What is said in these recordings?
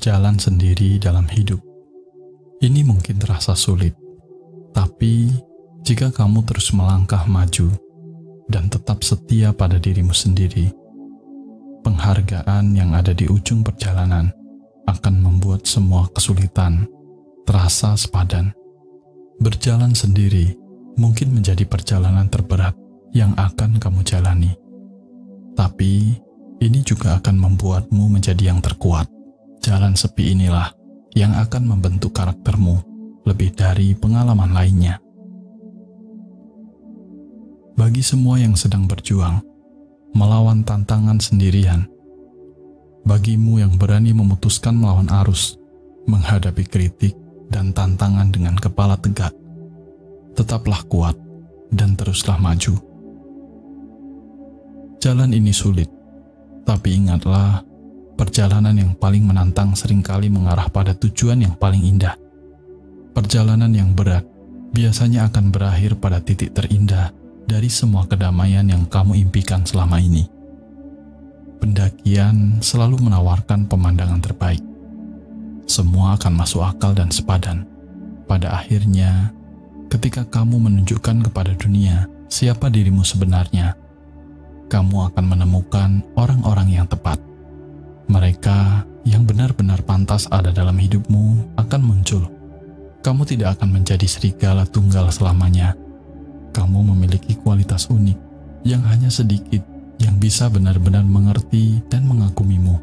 berjalan sendiri dalam hidup. Ini mungkin terasa sulit, tapi jika kamu terus melangkah maju dan tetap setia pada dirimu sendiri, penghargaan yang ada di ujung perjalanan akan membuat semua kesulitan terasa sepadan. Berjalan sendiri mungkin menjadi perjalanan terberat yang akan kamu jalani, tapi ini juga akan membuatmu menjadi yang terkuat. Jalan sepi inilah yang akan membentuk karaktermu lebih dari pengalaman lainnya. Bagi semua yang sedang berjuang melawan tantangan sendirian, bagimu yang berani memutuskan melawan arus, menghadapi kritik dan tantangan dengan kepala tegak, tetaplah kuat dan teruslah maju. Jalan ini sulit, tapi ingatlah, perjalanan yang paling menantang seringkali mengarah pada tujuan yang paling indah. Perjalanan yang berat biasanya akan berakhir pada titik terindah dari semua kedamaian yang kamu impikan selama ini. Pendakian selalu menawarkan pemandangan terbaik. Semua akan masuk akal dan sepadan. Pada akhirnya, ketika kamu menunjukkan kepada dunia siapa dirimu sebenarnya, kamu akan menemukan orang-orang yang tepat. Mereka yang benar-benar pantas ada dalam hidupmu akan muncul. Kamu tidak akan menjadi serigala tunggal selamanya. Kamu memiliki kualitas unik yang hanya sedikit yang bisa benar-benar mengerti dan mengagumimu.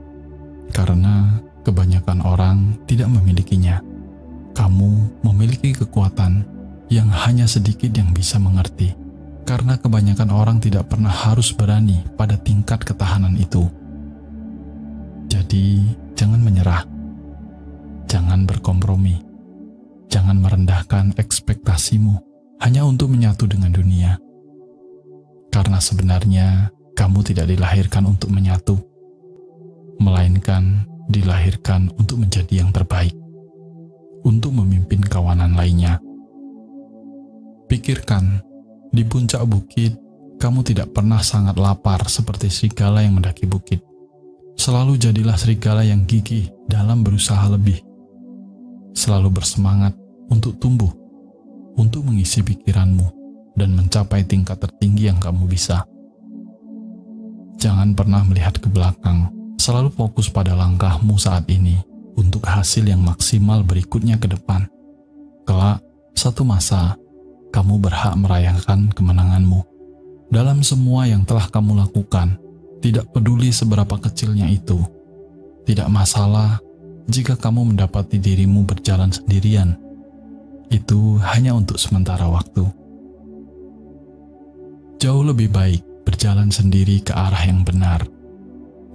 Karena kebanyakan orang tidak memilikinya. Kamu memiliki kekuatan yang hanya sedikit yang bisa mengerti. Karena kebanyakan orang tidak pernah harus berani pada tingkat ketahanan itu. Jadi, jangan menyerah. Jangan berkompromi. Jangan merendahkan ekspektasimu hanya untuk menyatu dengan dunia. Karena sebenarnya, kamu tidak dilahirkan untuk menyatu, melainkan dilahirkan untuk menjadi yang terbaik, untuk memimpin kawanan lainnya. Pikirkan, di puncak bukit, kamu tidak pernah sangat lapar seperti serigala yang mendaki bukit. Selalu jadilah serigala yang gigih dalam berusaha lebih. Selalu bersemangat untuk tumbuh, untuk mengisi pikiranmu, dan mencapai tingkat tertinggi yang kamu bisa. Jangan pernah melihat ke belakang, selalu fokus pada langkahmu saat ini untuk hasil yang maksimal berikutnya ke depan. Kelak, satu masa, kamu berhak merayakan kemenanganmu. Dalam semua yang telah kamu lakukan, tidak peduli seberapa kecilnya itu. Tidak masalah jika kamu mendapati dirimu berjalan sendirian. Itu hanya untuk sementara waktu. Jauh lebih baik berjalan sendiri ke arah yang benar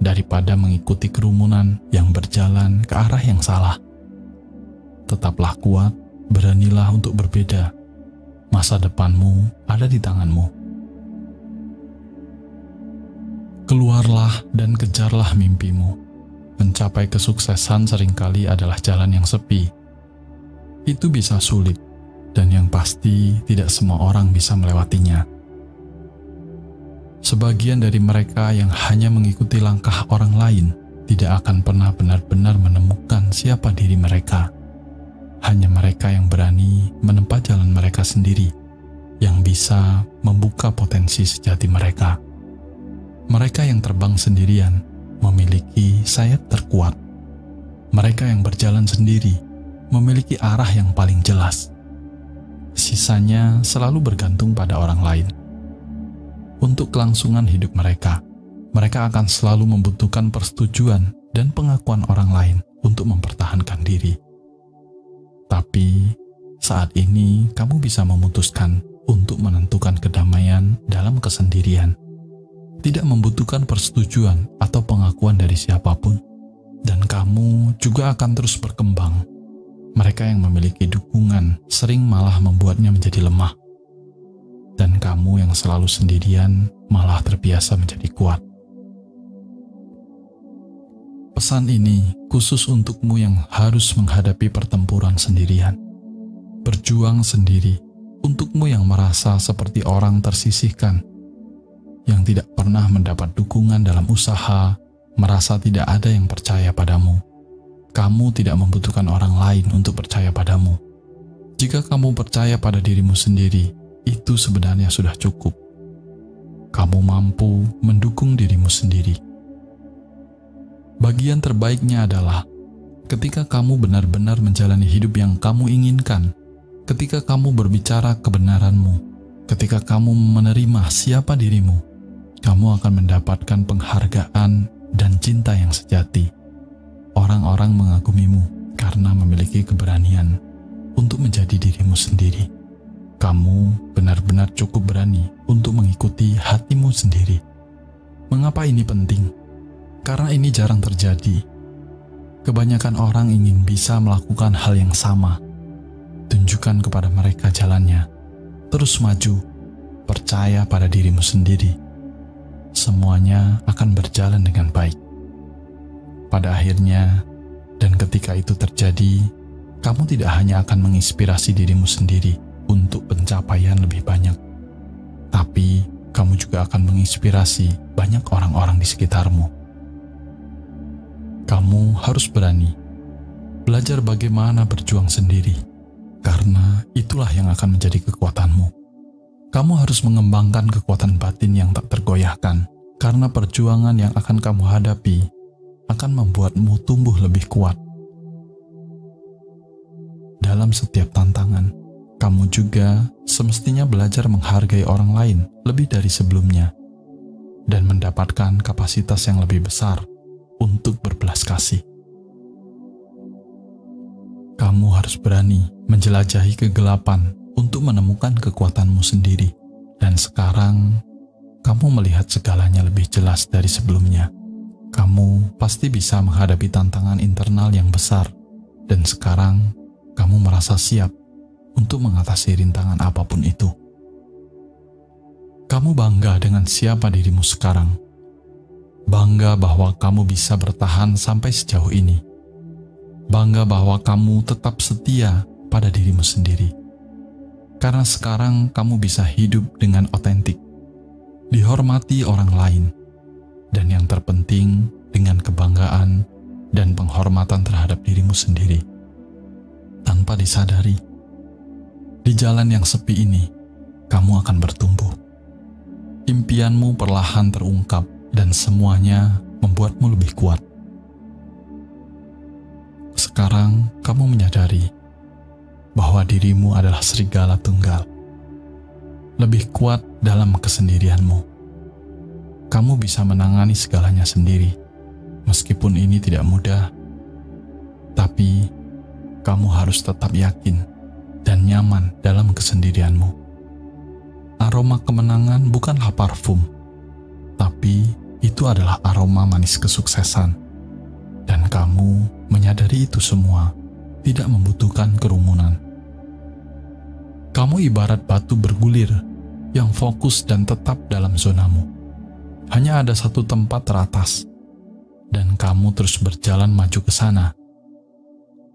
daripada mengikuti kerumunan yang berjalan ke arah yang salah. Tetaplah kuat, beranilah untuk berbeda. Masa depanmu ada di tanganmu. Keluarlah dan kejarlah mimpimu. Mencapai kesuksesan seringkali adalah jalan yang sepi. Itu bisa sulit, dan yang pasti tidak semua orang bisa melewatinya. Sebagian dari mereka yang hanya mengikuti langkah orang lain tidak akan pernah benar-benar menemukan siapa diri mereka. Hanya mereka yang berani menempuh jalan mereka sendiri yang bisa membuka potensi sejati mereka. Mereka yang terbang sendirian memiliki sayap terkuat. Mereka yang berjalan sendiri memiliki arah yang paling jelas. Sisanya selalu bergantung pada orang lain. Untuk kelangsungan hidup mereka, mereka akan selalu membutuhkan persetujuan dan pengakuan orang lain untuk mempertahankan diri. Tapi, saat ini kamu bisa memutuskan untuk menentukan kedamaian dalam kesendirian. Tidak membutuhkan persetujuan atau pengakuan dari siapapun. Dan kamu juga akan terus berkembang. Mereka yang memiliki dukungan sering malah membuatnya menjadi lemah. Dan kamu yang selalu sendirian malah terbiasa menjadi kuat. Pesan ini khusus untukmu yang harus menghadapi pertempuran sendirian. Berjuang sendiri, untukmu yang merasa seperti orang tersisihkan, yang tidak pernah mendapat dukungan dalam usaha, merasa tidak ada yang percaya padamu. kamu tidak membutuhkan orang lain untuk percaya padamu. Jika kamu percaya pada dirimu sendiri, itu sebenarnya sudah cukup. Kamu mampu mendukung dirimu sendiri. Bagian terbaiknya adalah ketika kamu benar-benar menjalani hidup yang kamu inginkan, ketika kamu berbicara kebenaranmu, ketika kamu menerima siapa dirimu, kamu akan mendapatkan penghargaan dan cinta yang sejati. Orang-orang mengagumimu karena memiliki keberanian untuk menjadi dirimu sendiri. Kamu benar-benar cukup berani untuk mengikuti hatimu sendiri. Mengapa ini penting? Karena ini jarang terjadi. Kebanyakan orang ingin bisa melakukan hal yang sama. Tunjukkan kepada mereka jalannya. Terus maju, percaya pada dirimu sendiri. Semuanya akan berjalan dengan baik. Pada akhirnya, dan ketika itu terjadi, kamu tidak hanya akan menginspirasi dirimu sendiri untuk pencapaian lebih banyak, tapi kamu juga akan menginspirasi banyak orang-orang di sekitarmu. Kamu harus berani belajar bagaimana berjuang sendiri, karena itulah yang akan menjadi kekuatanmu. Kamu harus mengembangkan kekuatan batin yang tak tergoyahkan, karena perjuangan yang akan kamu hadapi akan membuatmu tumbuh lebih kuat. Dalam setiap tantangan, kamu juga semestinya belajar menghargai orang lain lebih dari sebelumnya dan mendapatkan kapasitas yang lebih besar untuk berbelas kasih. Kamu harus berani menjelajahi kegelapan untuk menemukan kekuatanmu sendiri, dan sekarang kamu melihat segalanya lebih jelas dari sebelumnya. Kamu pasti bisa menghadapi tantangan internal yang besar, dan sekarang kamu merasa siap untuk mengatasi rintangan apapun itu. Kamu bangga dengan siapa dirimu sekarang. Bangga bahwa kamu bisa bertahan sampai sejauh ini. Bangga bahwa kamu tetap setia pada dirimu sendiri. Karena sekarang kamu bisa hidup dengan otentik, dihormati orang lain, dan yang terpenting dengan kebanggaan dan penghormatan terhadap dirimu sendiri. Tanpa disadari, di jalan yang sepi ini, kamu akan bertumbuh. Impianmu perlahan terungkap dan semuanya membuatmu lebih kuat. Sekarang kamu menyadari bahwa dirimu adalah serigala tunggal, lebih kuat dalam kesendirianmu. Kamu bisa menangani segalanya sendiri, meskipun ini tidak mudah. Tapi, kamu harus tetap yakin dan nyaman dalam kesendirianmu. Aroma kemenangan bukanlah parfum, tapi itu adalah aroma manis kesuksesan. Dan kamu menyadari itu semua tidak membutuhkan kerumunan. Kamu ibarat batu bergulir yang fokus dan tetap dalam zonamu. Hanya ada satu tempat teratas, dan kamu terus berjalan maju ke sana.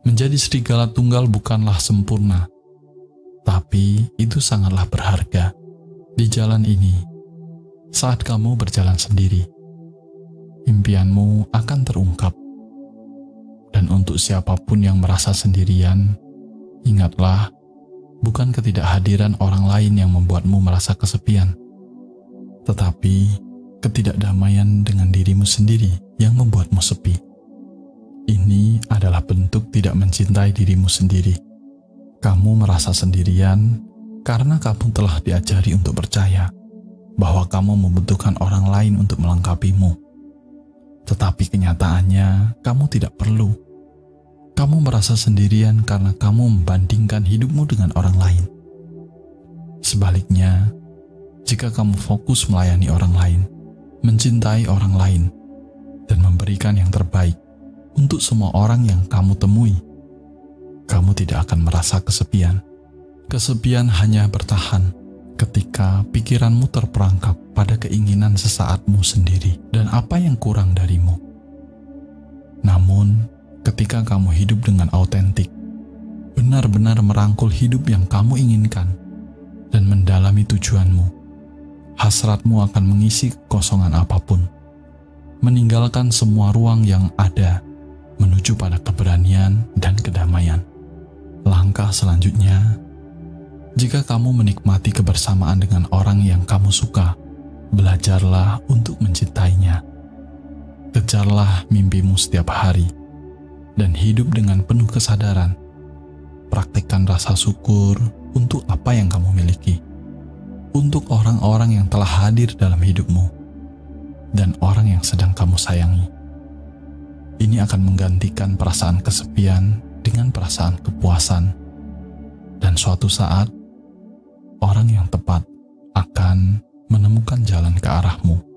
Menjadi serigala tunggal bukanlah sempurna, tapi itu sangatlah berharga. Di jalan ini, saat kamu berjalan sendiri, impianmu akan terungkap. Dan untuk siapapun yang merasa sendirian, ingatlah, bukan ketidakhadiran orang lain yang membuatmu merasa kesepian, tetapi ketidakdamaian dengan dirimu sendiri yang membuatmu sepi. Ini adalah bentuk tidak mencintai dirimu sendiri. Kamu merasa sendirian karena kamu telah diajari untuk percaya bahwa kamu membutuhkan orang lain untuk melengkapimu. Tetapi kenyataannya, kamu tidak perlu. Kamu merasa sendirian karena kamu membandingkan hidupmu dengan orang lain. Sebaliknya, jika kamu fokus melayani orang lain, mencintai orang lain, dan memberikan yang terbaik untuk semua orang yang kamu temui, kamu tidak akan merasa kesepian. Kesepian hanya bertahan ketika pikiranmu terperangkap pada keinginan sesaatmu sendiri dan apa yang kurang darimu. Namun, ketika kamu hidup dengan autentik, benar-benar merangkul hidup yang kamu inginkan, dan mendalami tujuanmu, hasratmu akan mengisi kekosongan apapun, meninggalkan semua ruang yang ada, menuju pada keberanian dan kedamaian. Langkah selanjutnya, jika kamu menikmati kebersamaan dengan orang yang kamu suka, belajarlah untuk mencintainya. Kejarlah mimpimu setiap hari, dan hidup dengan penuh kesadaran. Praktikkan rasa syukur untuk apa yang kamu miliki, untuk orang-orang yang telah hadir dalam hidupmu, dan orang yang sedang kamu sayangi. Ini akan menggantikan perasaan kesepian dengan perasaan kepuasan, dan suatu saat, orang yang tepat akan menemukan jalan ke arahmu.